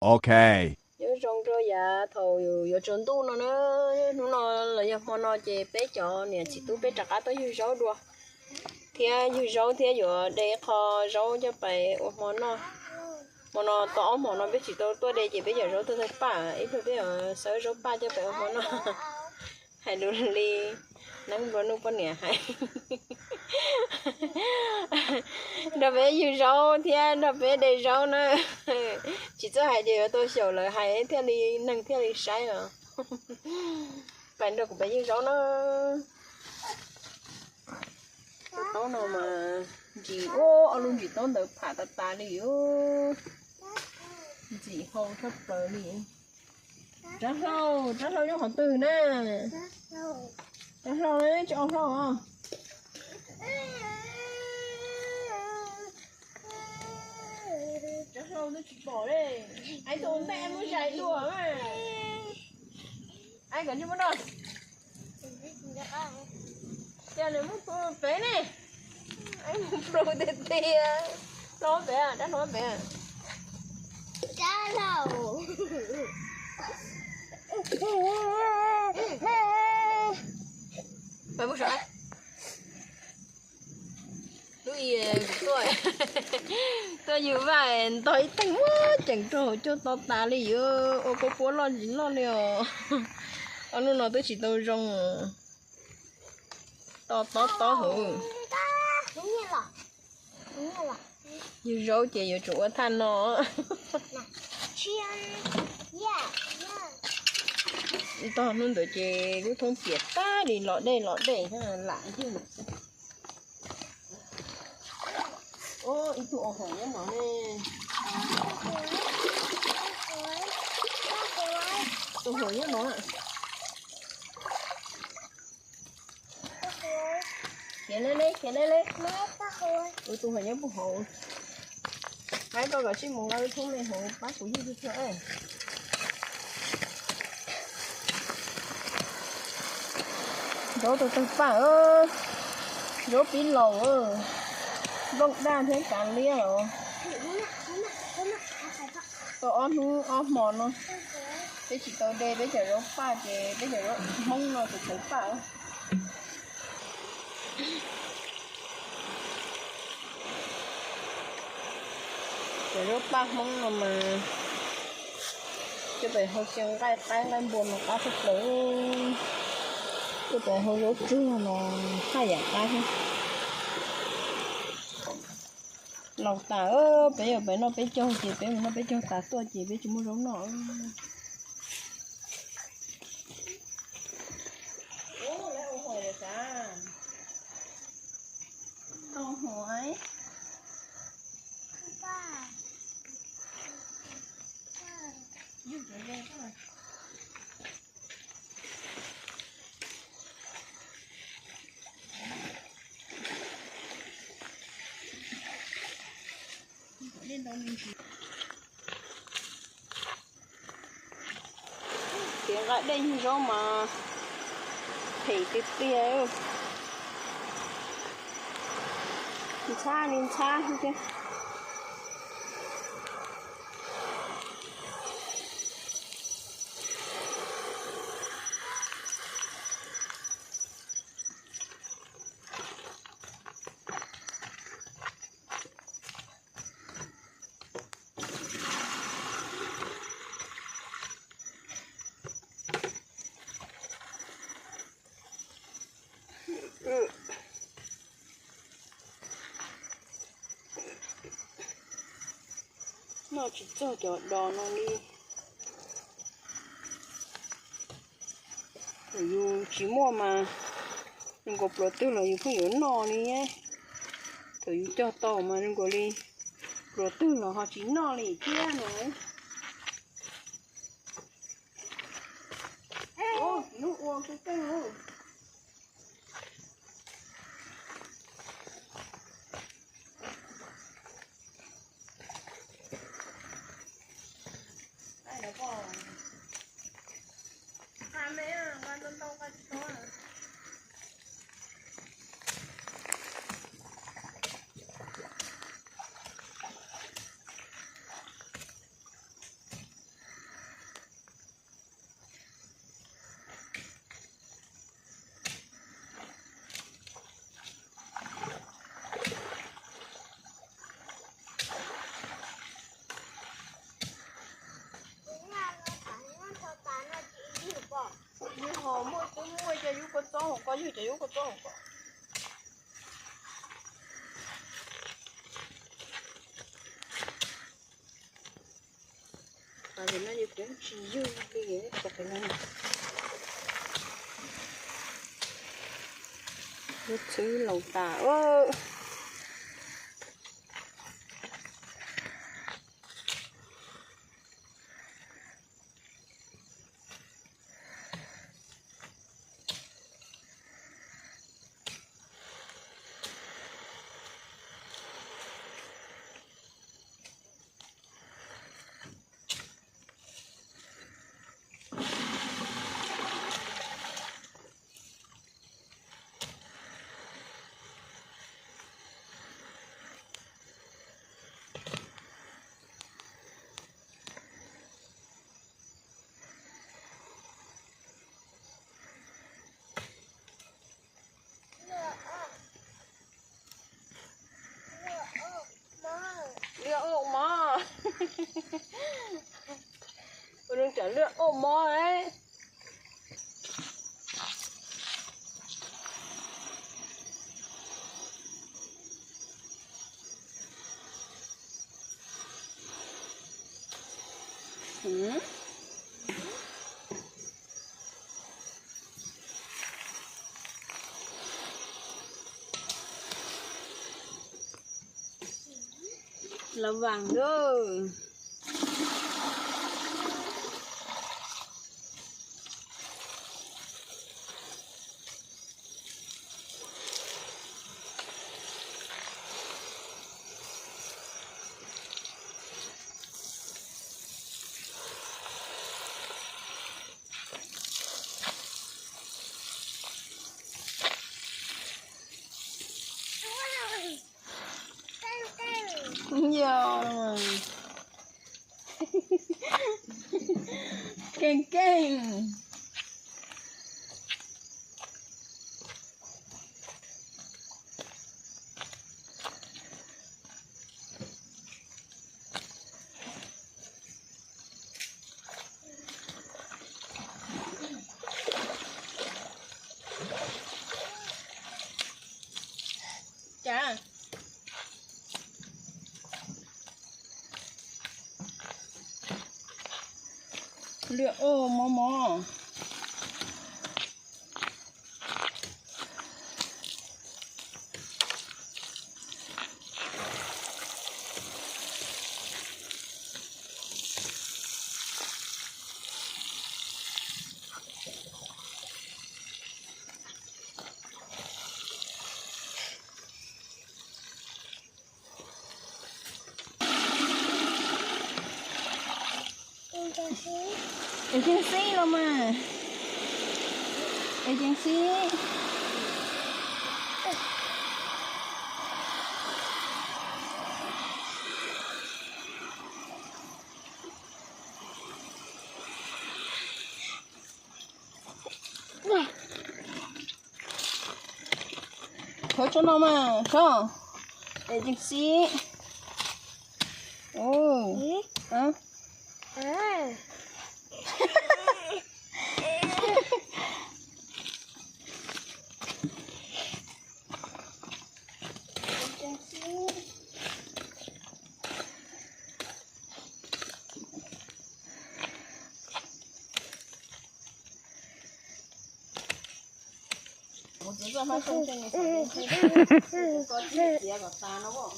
Ok. Nhớ trong cho dạ thầu giờ trốn tu nó là giờ mà nó chỉ bé cho nè chỉ tu bé chặt cá tới như rau đua thì như rau thì giờ để kho rau cho phải mà nó to mà nó biết chỉ tôi đây chỉ bây giờ rau tôi thấy pa ít thôi bây giờ sới rau pa cho phải mà nó hay luôn đi nắng bữa nung bữa nè hay nó bé như rau thì nó bé để rau nữa chỉ cho hai điều tôi hiểu là hai theo đi nâng theo đi sai à bạn được bé như rau nó mà gì ô ông luôn gì tao được phá ta đi ô gì không thấp tới đi rất lâu cho họ từ nè rất lâu đấy cho ông lâu à rất lâu nó chỉ bỏ đây anh tốn tay em muốn chạy đùa mà anh cần như mất rồi giờ này muốn bé này anh muốn pro tê nó bé à đã nói bé à cá lầu phải bút rồi tôi như vậy tôi tính quá chẳng trò cho tao ta đi ô cô lo gì lo liều anh luôn nói tôi chỉ tôi rong to hử đúng là như rau chị vừa chủ than nó chiên to luôn tôi chị cứ thông kiệt ta đi lọt đây ha lạ chứ ô ít tụ hỏi nhá nó nè tụ hỏi nhá nó ạ kéo lên ôi tụ hỏi nhá bù hồ mấy con gọi xin một ngày thu này hồ bác của gì chưa ấy đó tôi tăng phá ơ đó pin lầu ơ bông đa thế cạn lia rồi tôi on mòn luôn bây chỉ tôi đây bây giờ nó pha thì bây giờ nó mông nó tôi thấy pha để nó pha mông nó mà cho về hồi chân gai tay lên buồn nó cá thật lớn cho về hồi lúc trước nó khai giả tay thôi lòng tà bây giờ bé nó bé cho chị bé nó bé cho tà tôi chị bé chúng muốn giống nó ô lấy ông hỏi được cả ông hỏi lên đâu mình tiếng gọi đây như rau mà thấy cái tia nên xa không chứ nó chỉ cho đò nó đi rồi chỉ mua mà đừng có bỏ tư là không có nò đi nhé rồi cho to mà đừng có đi bỏ tư là họ chỉ nò đi kia nữa ô nó uống cái luôn có gì chịu có tốt không? À thì nó đi cũng chỉ dư cái gì đấy chặt cái này. Nước xứ lẩu tả ơ. Lựa ổ mò. Đừng trả lựa ổ mò đấy. Là vàng đó. Nhiều keng keng. Chà. Lựa ô mò mò. Agency lo mà. Agency. Thôi cho nó mà, cho. Agency. Ồ. Hả? Một đứa ra mắt không trên này có chiếc kia của ta nó không?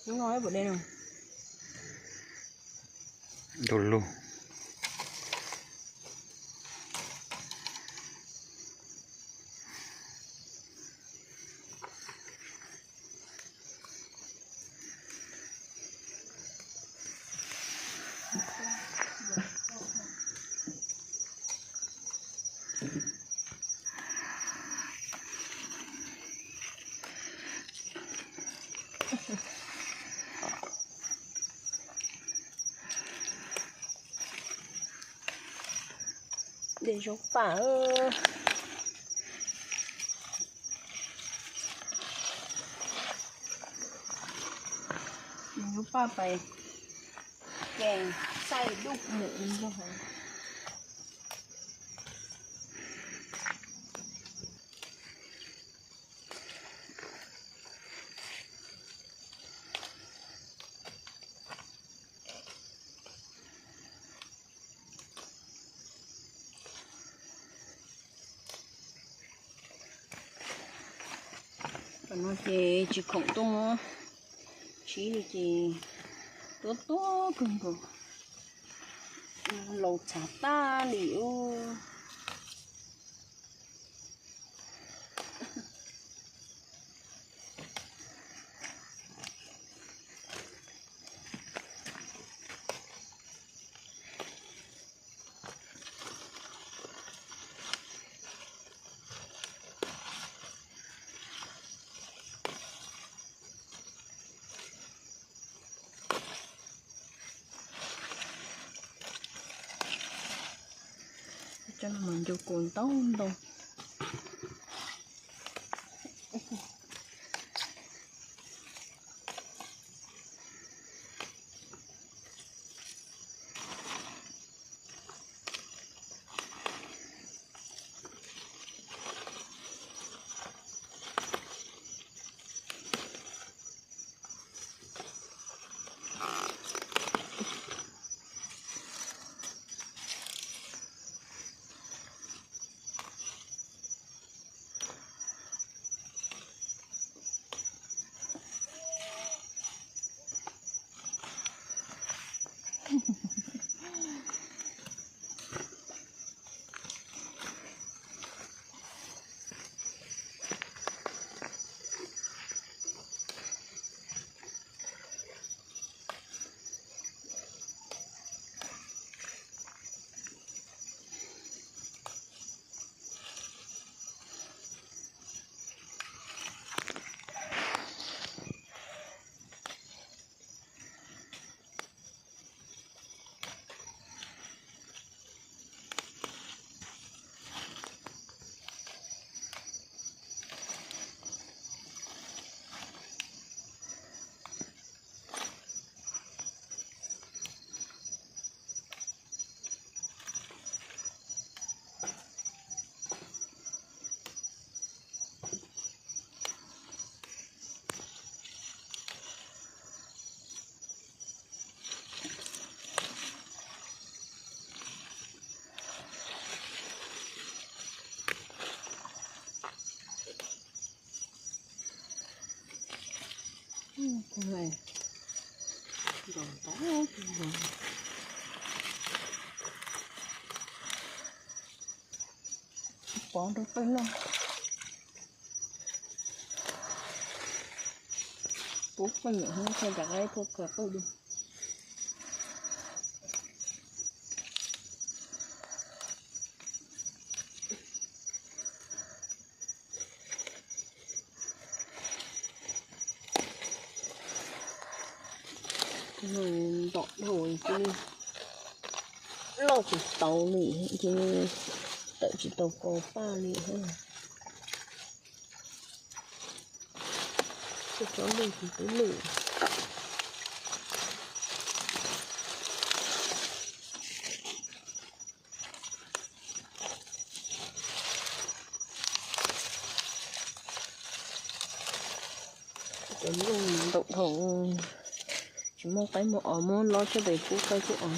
Đúng rồi, bữa đây rồi. Dulu. để rút bả rút bả phải kèn xay đúc mụn cho hả nó chỉ không tung chỉ là chỉ tốt tốt cần cần lẩu chả ta liệu cho nó mình vô cuốn tấu đâu con này giòn táo giòn bỏ được cái luôn bút cái nhựa không sao đặt ấy thuốc cờ tôi đi rồi dọn hồi chứ lo chỉ tàu nỉ chứ tại chỉ tàu có ba nỉ thôi cho chó mình thì tới nỉ cái dùng động thổ chỉ một cái một ở môn lo cho đầy phút cái chỗ ở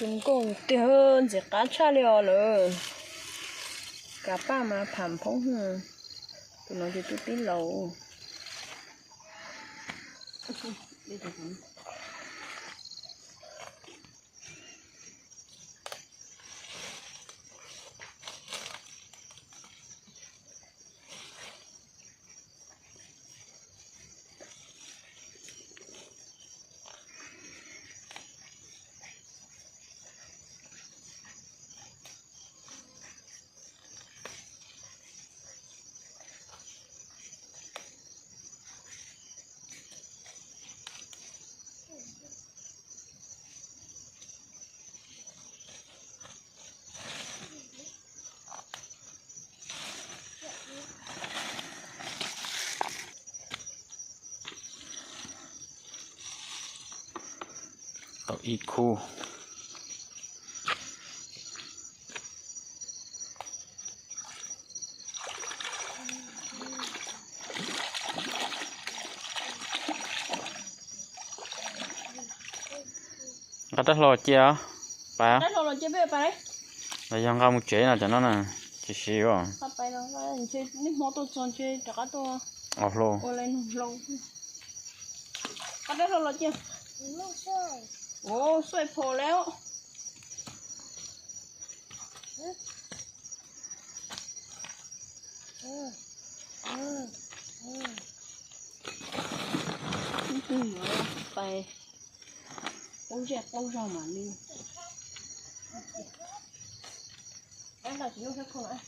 chúng con tiền hơn sẽ cá cha liều nữa cả ba mà phàm phóng hư tụi nó thì tụi tí lầu đi được không? Ở ít khu cái đất lò chia bà đấy thôi là chơi bê phải là dân cao một chế là cho nó nè chỉ xíu à sắpไปแล้วก็chơiนี่มอเตอร์จอนchơiจักรตัว ọt lô โอเลนลงก็ได้เราเจ้า ไม่ช่วย โอ้สวยพอแล้วไปโอ้ยโอ้ยมานี่ em là chỉ yêu thích con ạ